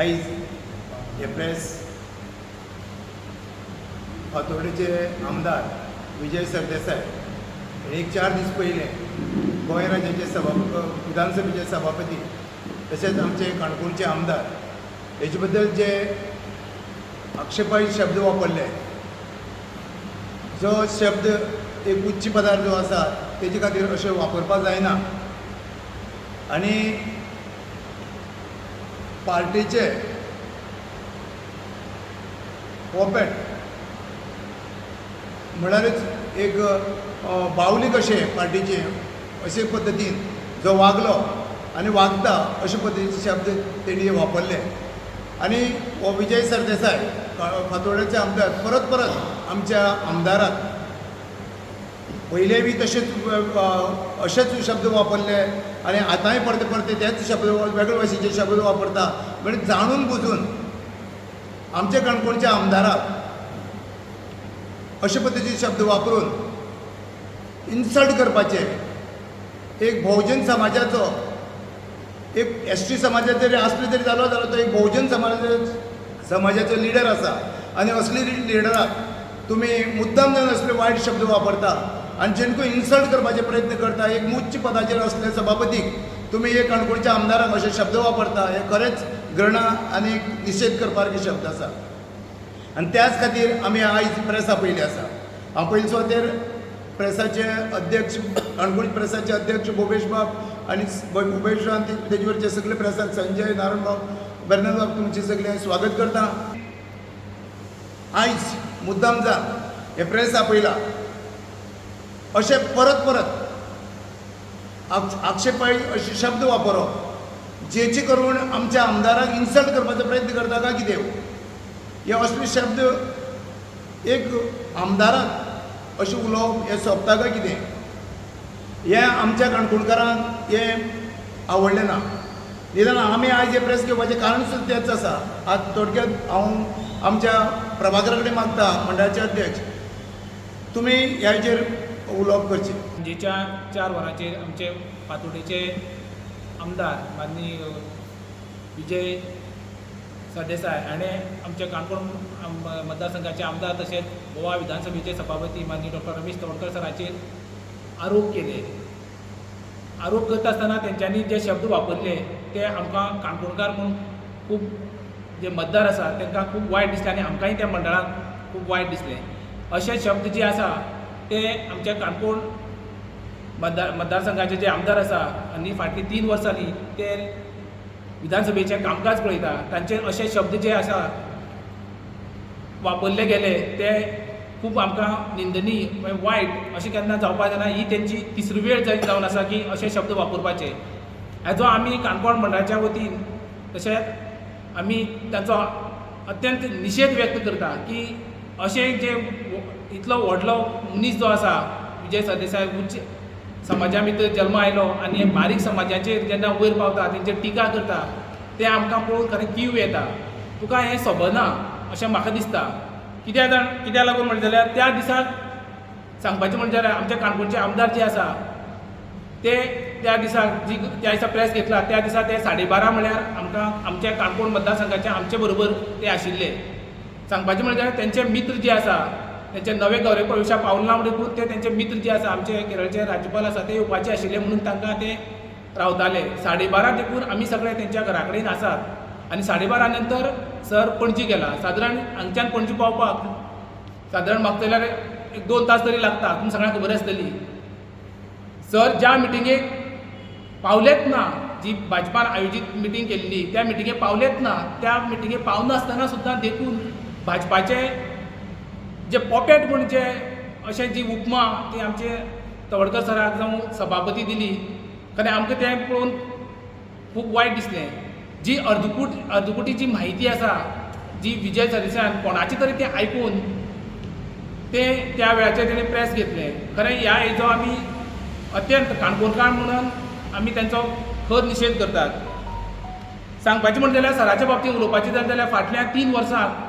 आयज हे प्रेस फातोर्डेचे आमदार विजय सरदेसाय हे 4 दीस पयले गोंय राज्याचे विधानसभेचे सभापती तशेंच आमचे काणकोणचे आमदार हेचे बद्दल जे आक्षेपार्ह शब्द वापरले, जो शब्द एक उच्च पदार्थ जो आसा तेजे खातीर अशें वापरपाक जायना आनी पार्टीचे पोपेट म्हळ्यारच एक बावली कशें पार्टीचे अशे पद्दतीन जो वागलो आनी वागता अशे पद्दतीचे शब्द तेणी वापरले आनी हो विजय सरदेसाय फातोर्डेचे आमदार परत आमच्या आमदाराक पयलें बी तशेंच अशेच शब्द वापरले आनी आतांय परते तेच शब्द वेगळे भाशेचे शब्द वापरता. म्हणजे जाणून बुजून आमच्या काणकोणच्या आमदाराक अशे पद्दतीचे शब्द वापरून इन्सल्ट करपाचे. एक बहुजन समाजाचो एक एसटी समाजाचो जरी आसलो तरी जालो जाल्यार तो एक बहुजन समाजाचो लिडर आसा आनी असले लिडराक तुमी मुद्दाम जावन असले वायट शब्द वापरता आनी जेणको इन्सल्ट करपाचे प्रयत्न करता. एक उच्च पदाचेर असले सभापतीक तुमी एक काणकोणच्या आमदाराक अशे शब्द वापरता, हे खरेंच घृणा आनी निशेध करपासारके शब्द आसा. आनी त्याच खातीर आमी आयज प्रेस आपयली आसा. हांव पयलीं सुवातेर प्रेसाचे अध्यक्ष काणकोण प्रेसाचे अध्यक्ष भोपेश बाब आनी भोपेश आनी तेजे वयरचे सगळे प्रेसाक संजय नारायण बाब बेर्नल बाब तुमचे सगळे स्वागत करता. आयज मुद्दाम जावन हे प्रेस आपयला अशे परत आक्षेपार्ह अशे शब्द वापरप जेचे करून आमच्या आमदाराक इन्सल्ट करपाचो प्रयत्न करता काय कितें. हे असले शब्द एक आमदाराक अशें उलोवप हें सोंपता काय कितें. हें आमच्या काणकोणकारांक हें आवडलें ना. निदान आमी आयज हे प्रेस घेवपाचें कारण सुद्दां तेंच आसा. आज थोडक्यात हांव आमच्या प्रभाकरा कडेन मागता मंडळाचे अध्यक्ष तुमी ह्या हेचेर उलोवप करचें. जेच्या 4 वरांचेर आमचे फातोर्डेचे आमदार माननीय विजय सरदेसाय हाणें आमच्या काणकोण मतदारसंघाचे आमदार तशेंच गोवा विधानसभेचे सभापती माननीय डॉ रमेश तवडकर सराचेर आरोप केले. आरोप करता आसतना तेंच्यांनी जे शब्द वापरले ते आमकां काणकोणकार म्हणून खूब जे मतदार आसा तांकां खूब वायट दिसलें आनी आमकांय त्या मंडळाक खूब वायट दिसलें. अशे शब्द जे आसा ते आमच्या काणकोण मतदारसंघाचे जे आमदार आसा आनी फाटलीं 3 वर्सांनी ते विधानसभेचें कामकाज पळयता तांचे अशे शब्द जे आसा वापरले गेले ते खूब आमकां निंदनीय वायट अशें केन्ना जावपाक जायना. ही तेंची तिसरी वेळ जावन आसा की अशे शब्द वापरपाचे. हाजो आमी काणकोण मंडळाच्या वतीन तशेंच आमी तांचो अत्यंत निशेध व्यक्त करता की अशें जे इतलो व्हडलो मनीस जो आसा विजय सरदेसाय उच्च समाजा भितर जल्म आयलो आनी बारीक समाजाचेर जेन्ना वयर पावता तेंचेर टिका करता तें आमकां पळोवन खरें कीव येता. तुका हें सोबना अशें म्हाका दिसता. कित्याक लागून म्हणलें जाल्यार त्या दिसाक सांगपाचें म्हणजे जाल्यार आमच्या काणकोणचे आमदार जे आसा ते त्या दिसाक त्या दिसा प्रेस घेतला त्या दिसा ते 12:30 म्हळ्यार आमकां आमच्या काणकोण मतदारसंघाचे आमचे बरोबर ते आशिल्ले. सांगपाचें म्हणजे जाल्यार तेंचे मित्र जे आसा तेंचे नवे गौरव प्रवेशा पावला म्हणटकूच ते तेंचे मित्र जे आसा आमचे केरळचे राज्यपाल आसा ते येवपाचे आशिल्ले म्हणून तांकां ते रावताले. 12:30 देखून आमी सगळे तेंच्या घरा कडेन आसात आनी 12:30 नंतर सर पणजी गेला. सादारण हांगच्यान पणजी पावपाक सादारण म्हाका जाल्यार 1-2 तास तरी लागता. तुमकां सगळ्यांक खबर आसतली. सर ज्या मिटिंगेक पावलेच ना, जी भाजपान आयोजीत मिटींग केल्ली त्या मिटिंगेक पावलेच ना, त्या मिटिंगेक पावनासतना सुद्दां देखून भाजपाचे जे पोपेट म्हणजे अशें जी उपमा ती आमचे तवडकर सराक जावं सभापती दिली खरें आमकां तें पळोवन खूब वायट दिसलें. जी अर्दकुटी जी म्हायती आसा जी विजय सरदेसायान कोणाची तरी तें आयकून तें त्या वेळाचेर तेणें प्रेस घेतलें. खरें ह्या हेजो आमी अत्यंत काणकोणकार म्हणून आमी तेंचो खर निशेध करतात. सांगपाचें म्हणजे जाल्यार सराच्या बाबतींत उलोवपाचें जाल्यार फाटल्या 3 वर्सांक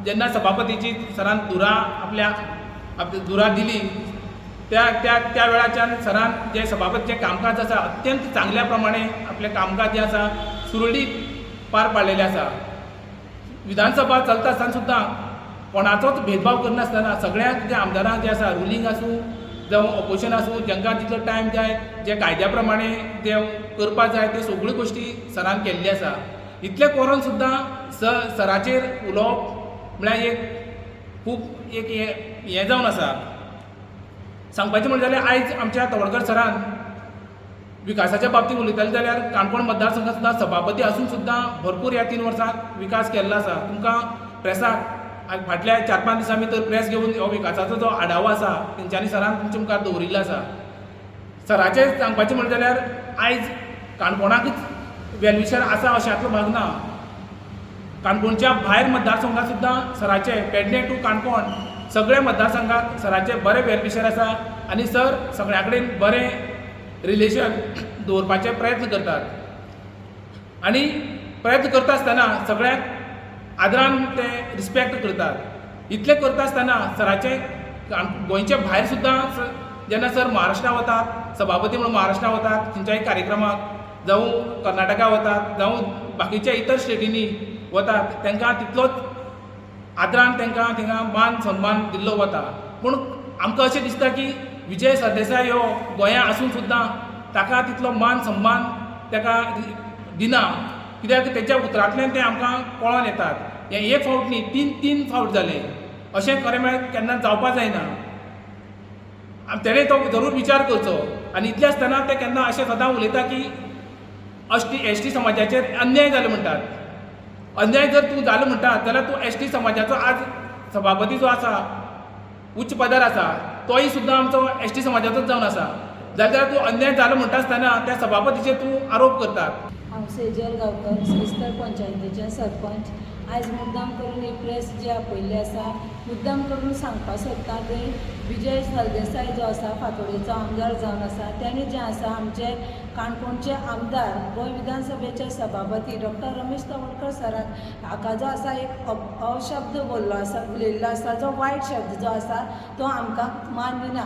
जेन्ना सभापतीची सरान दुरा दिली त्या वेळाच्यान सरान जे सभापतीचें कामकाज आसा अत्यंत चांगल्या प्रमाणे आपलें कामकाज जें आसा सुरळीत पार पाडलेलें आसा. विधानसभा चलता आसतना सुद्दां कोणाचोच भेदभाव करनासतना सगळ्यांक जे आमदारांक जे आसा रुलींग आसूं जावं ऑपोजिशन आसूं जांकां जितलो टायम जाय जे कायद्या प्रमाणे जे करपाक जाय ते सगळ्यो गोश्टी सरान केल्ली आसा. इतले करून सुद्दां सराचेर उलोवप म्हळ्यार एक खूब एक हें जावन आसा. सांगपाचें म्हणलें जाल्यार आयज आमच्या तवडकर सरान विकासाच्या बाबतींत उलयताले जाल्यार काणकोण मतदारसंघात सुद्दां सभापती आसून सुद्दां भरपूर ह्या 3 वर्सांत विकास केल्लो आसा. तुमकां प्रेसाक फाटल्या 4-5 दिसां भितर प्रेस घेवन हो विकासाचो जो आढावो आसा तेंच्यांनी सरान तुमच्या मुखार दवरिल्लो आसा. सराचें सांगपाचें म्हणलें जाल्यार आयज काणकोणाकूच वेलविशर आसा अशांतलो भाग ना. काणकोणच्या भायर मतदारसंघात सुद्दां सराचे पेडणे टू काणकोण सगळे मतदारसंघात सराचे बरे वेलविशर आसा आनी सर सगळ्या कडेन बरें रिलेशन दवरपाचे प्रयत्न करतात आनी प्रयत्न करता आसतना सगळ्यांक आदरान ते रिस्पेक्ट करतात. इतले करता आसतना सराचे गोंयच्या भायर सुद्दां जेन्ना सर महाराष्ट्रा वतात सभापती म्हणून महाराष्ट्रा वतात खंयच्याय कार्यक्रमाक जावं कर्नाटका वतात जावं बाकीच्या इतर स्टेटींनी वतात तांकां तितलोच आदरान तांकां थिंगा मान सन्मान दिल्लो वता. पूण आमकां अशें दिसता की विजय सरदेसाय हो गोंया आसून सुद्दां ताका तितलो मान सन्मान ताका दिना कित्याक तेच्या उतरांतल्यान ते आमकां कळोन येतात. हें एक फावट न्ही 3 फावट जाले. अशें खरें म्हळ्यार केन्ना जावपाक जायना. तेणें तो जरूर विचार करचो आनी इतलें आसतना ते केन्ना अशें सदां उलयता की एसटी समाजाचेर अन्याय जालो म्हणटात. अन्याय जर तूं जालो म्हणटात जाल्यार तूं एसटी समाजाचो आज सभापती जो आसा उच्च पदार आसा तोय सुद्दां आमचो एसटी समाजाचोच जावन आसा. जाल्यार तूं अन्याय जालो म्हणटा आसतना त्या सभापतीचेर तूं आरोप करतात. हांव सेजल गांवकर श्रीस्थळ पंचायतीचें सरपंच. आयज मुद्दाम करून एक प्रेस जी आपयल्ली आसा मुद्दाम करून सांगपाक सोदता की विजय सरदेसाय जो आसा फातोडेचो आमदार जावन आसा तेणी जें आसा आमचे काणकोणचे आमदार गोंय विधानसभेचे सभापती डॉक्टर रमेश तवडकर सरान हाका जो आसा एक अपशब्द उलयल्लो आसा जो वायट शब्द जो आसा तो आमकां मान दिना.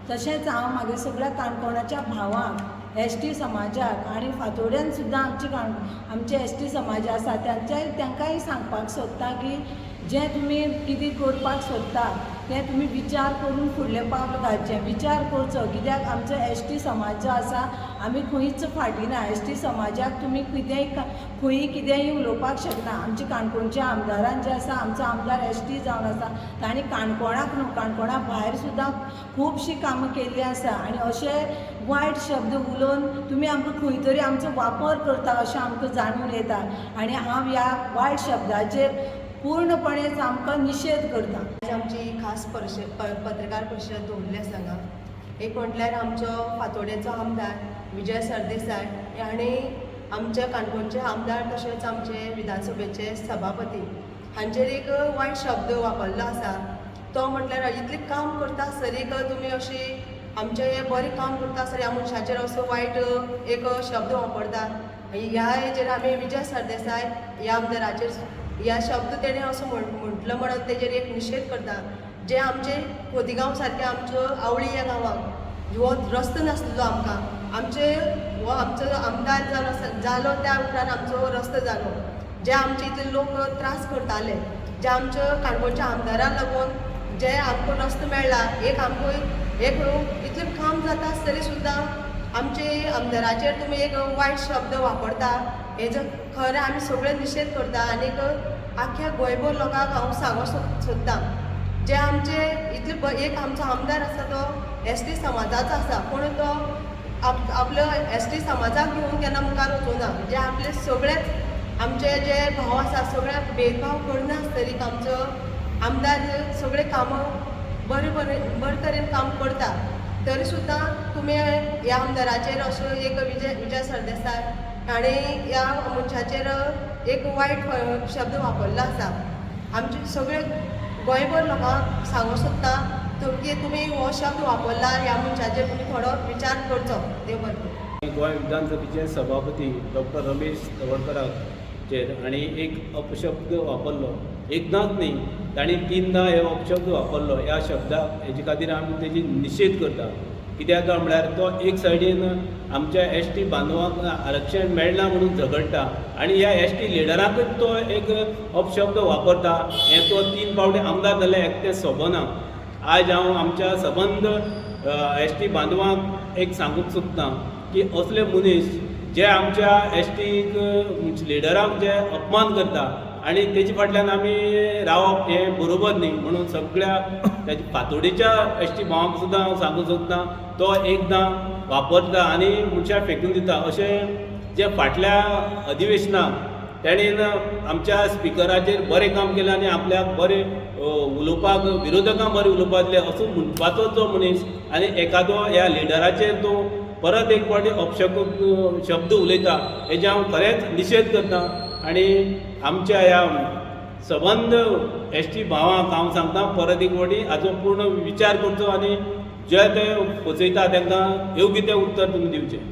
तशेंच हांव मागीर सगळ्या काणकोणाच्या भावांक एसटी समाजाक आनी फातोड्यान सुद्दां आमचे एसटी समाज आसा तांकांय सांगपाक सोदता की जें तुमी कितें करपाक सोदता तें तुमी विचार करून फुडलें पावल घालचें. विचार करचो कित्याक आमचो एसटी समाज जो आसा आमी खंयच फाटीं ना. एसटी समाजाक तुमी खंयी कितेंय उलोवपाक शकना. आमच्या काणकोणच्या आमदारान जें आसा आमचो आमदार एसटी जावन आसा तांणी काणकोणाक न्हू काणकोणा भायर सुद्दां खुबशीं कामां केल्लीं आसा आनी अशे वायट शब्द उलोवन तुमी आमकां खंय तरी आमचो वापर करता अशें आमकां जाणून येता आनी हांव ह्या वायट शब्दाचेर पूर्णपणेच आमकां निशेध करता. आमची खास पत्रकार परिशद दवरली आसा हांगा. एक म्हटल्यार आमचो फातोडेचो आमदार विजय सरदेसाय आनी आमच्या काणकोणचे आमदार तशेंच आमचे विधानसभेचे सभापती हांचेर एक वायट शब्द वापरलो आसा. तो म्हटल्यार इतलें काम करता सरीक तुमी अशी आमचें हें बरें काम करता सर ह्या मनशाचेर असो वायट एक शब्द वापरता. ह्या हेजेर आमी विजय सरदेसाय ह्या आमदाराचेर ह्या शब्द तेणें असो म्हटलो म्हणून तेजेर एक निशेध करता. जे आमचे खोतीगांव सारके आमच्यो आवळी ह्या गांवांक हो रस्तो नासलो आमकां हो आमचो आमदार जालो त्या उपरांत आमचो रस्तो जालो. जे आमचे इतले लोक त्रास करताले जे आमच्या काणकोणच्या आमदाराक लागून जे आमकां रस्तो मेळ्ळा एक आमकां एक इतलें काम जाता आसतरी सुद्दां आमचे आमदाराचेर तुमी एक वायट शब्द वापरता हेजो खरें आमी सगळे निशेध करता. आनीक आख्या गोंयभर लोकांक हांव सांगूंक सोदतां जे आमचे इतले एक आमचो आमदार आसा तो एसटी समाजाचो आसा पूण तो आपलो एसटी समाजाक घेवन केन्ना मुखार वचूना. जे आपले सगळेच आमचे जे भाव आसा सगळ्याक भेदभाव करना आसतरी आमचो आमदार सगळे कामां बरे तरेन काम करता. तरी सुद्दां तुमी ह्या आमदाराचेर असो एक विजय सरदेसाय आनी ह्या मनशाचेर एक वायट शब्द वापरलो आसा. आमचे सगळे गोंयभर लोकांक सांगूंक सोदता की तुमी हो शब्द वापरला ह्या मनशाचेर तुमी थोडो विचार करचो. देव बरें. गोंय विधानसभेचे सभापती डॉक्टर रमेश तवडकराचेर आनी एक अपशब्द वापरलो. एकदांच न्ही ताणी 3दा हे अपशब्द वापरलो. ह्या शब्दाक हेजे खातीर आमी तेजी निशेध करता. कित्याक काय म्हळ्यार तो एक सायडीन आमच्या एस टी बांदवांक आरक्षण मेळना म्हणून झगडटा आनी ह्या एस टी लिडराकच तो एक अपशब्द वापरता. हे तो 3 फावटी आमदार जाल्ले एकटे सबना. आज हांव आमच्या सबंद एस टी बांदवांक एक सांगूंक सोदतां की असले मनीस जे आमच्या एस टीक लिडरांक जे अपमान करता आनी तेजे फाटल्यान आमी रावप हें बरोबर न्ही म्हणून सगळ्या ताच्या फातोडेच्या एस टी भावांक सुद्दां हांव सांगूंक सोदतां तो एकदां वापरता आनी मनशाक फेकून दिता. अशें जे फाटल्या अधिवेशनाक तेणेन आमच्या स्पिकराचेर बरें काम केलें आनी आपल्याक बरें उलोवपाक विरोधकांक बरें उलोवपाक दिलें असो म्हणपाचो जो मनीस आनी एखादो ह्या लिडराचेर तो परत एक फावटी शब्द उलयता हेजे हांव खरेंच निशेध करतां. आनी आमच्या ह्या सबंद एस टी भावांक हांव सांगतां परत एक फावटी हाचो पूर्ण विचार करचो आनी जे ते फसयता तांकां योग्य तें उत्तर तुमी दिवचें.